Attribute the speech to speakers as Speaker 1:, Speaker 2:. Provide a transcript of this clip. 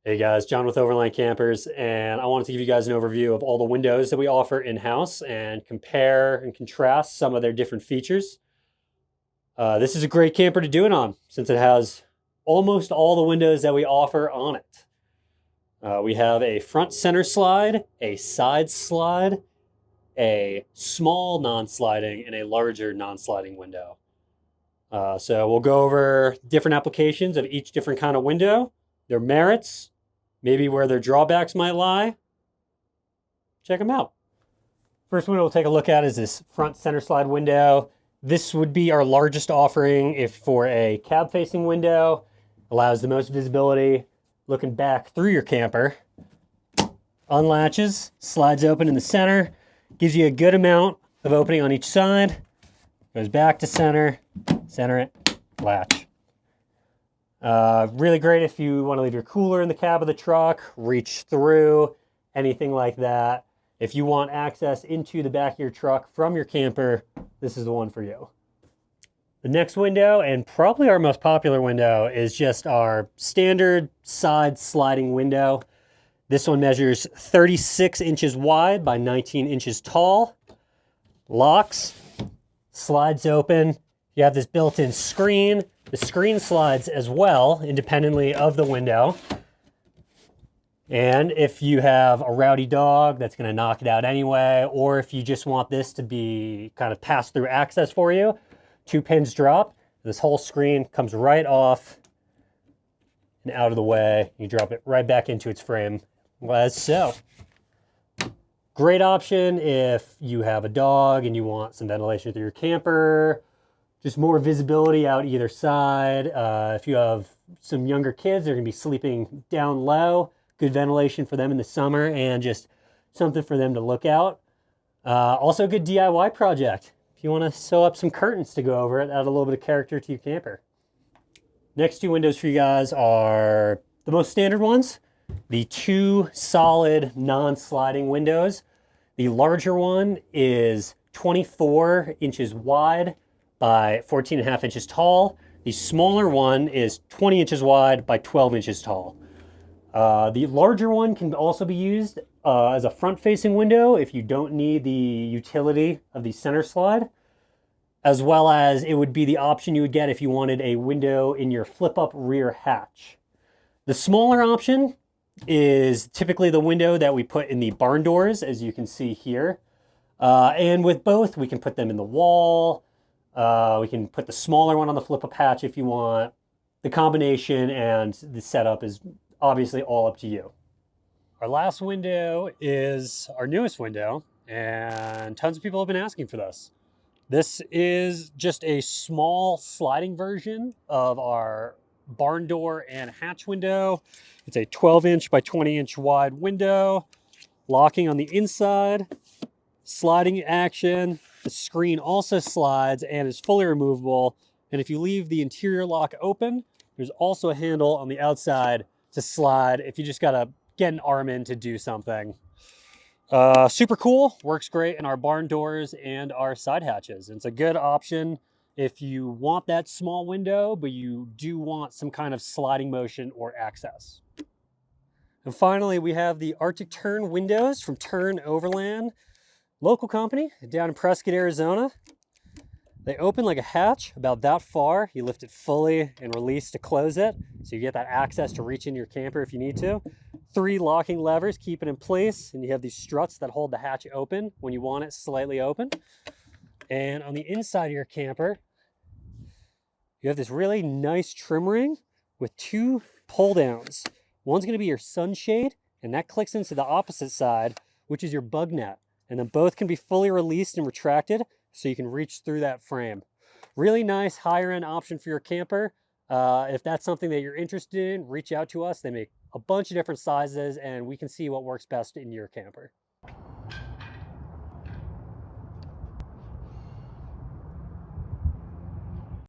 Speaker 1: Hey guys, John with OVRLND Campers, and I wanted to give you guys an overview of all the windows that we offer in-house and compare and contrast some of their different features. This is a great camper to do it on since it has almost all the windows that we offer on it. We have a front center slide, a side slide, a small non-sliding, and a larger non-sliding window. So we'll go over different applications of each different kind of window, their merits, maybe where their drawbacks might lie. Check them out. First window we'll take a look at is this front center slide window. This would be our largest offering if for a cab facing window. Allows the most visibility looking back through your camper. Unlatches, slides open in the center, gives you a good amount of opening on each side. Goes back to center, center it, latch. Really great if you want to leave your cooler in the cab of the truck, reach through, anything like that. If you want access into the back of your truck from your camper, this is the one for you. The next window, and probably our most popular window, is just our standard side sliding window. This one measures 36 inches wide by 19 inches tall. Locks, slides open. You have this built-in screen. The screen slides as well, independently of the window. And if you have a rowdy dog that's going to knock it out anyway, or if you just want this to be kind of pass-through access for you, 2 pins drop. This whole screen comes right off and out of the way. You drop it right back into its frame, as so. Great option if you have a dog and you want some ventilation through your camper, just more visibility out either side. If you have some younger kids, they're gonna be sleeping down low. Good ventilation for them in the summer and just something for them to look out. Also a good DIY project. If you wanna sew up some curtains to go over it, add a little bit of character to your camper. Next 2 windows for you guys are the most standard ones. The 2 solid non-sliding windows. The larger one is 24 inches wide by 14.5 inches tall. The smaller one is 20 inches wide by 12 inches tall. The larger one can also be used as a front-facing window if you don't need the utility of the center slide, as well as it would be the option you would get if you wanted a window in your flip-up rear hatch. The smaller option is typically the window that we put in the barn doors, as you can see here. And with both, we can put them in the wall. We can put the smaller one on the flip-up hatch if you want. The combination and the setup is obviously all up to you. Our last window is our newest window, and tons of people have been asking for this. This is just a small sliding version of our barn door and hatch window. It's a 12-inch by 20-inch wide window, locking on the inside, sliding action. The screen also slides and is fully removable. And if you leave the interior lock open, there's also a handle on the outside to slide if you just gotta get an arm in to do something. Super cool, works great in our barn doors and our side hatches. It's a good option if you want that small window, but you do want some kind of sliding motion or access. And finally, we have the Arctic Tern windows from Tern OVRLND, local company down in Prescott, Arizona. They open like a hatch about that far. You lift it fully and release to close it, so you get that access to reach in your camper if you need to. 3 locking levers keep it in place, and you have these struts that hold the hatch open when you want it slightly open. And on the inside of your camper, you have this really nice trim ring with 2 pull downs. One's gonna be your sunshade, and that clicks into the opposite side, which is your bug net. And then both can be fully released and retracted, so you can reach through that frame. Really nice higher end option for your camper. If that's something that you're interested in, reach out to us. They make a bunch of different sizes, and we can see what works best in your camper.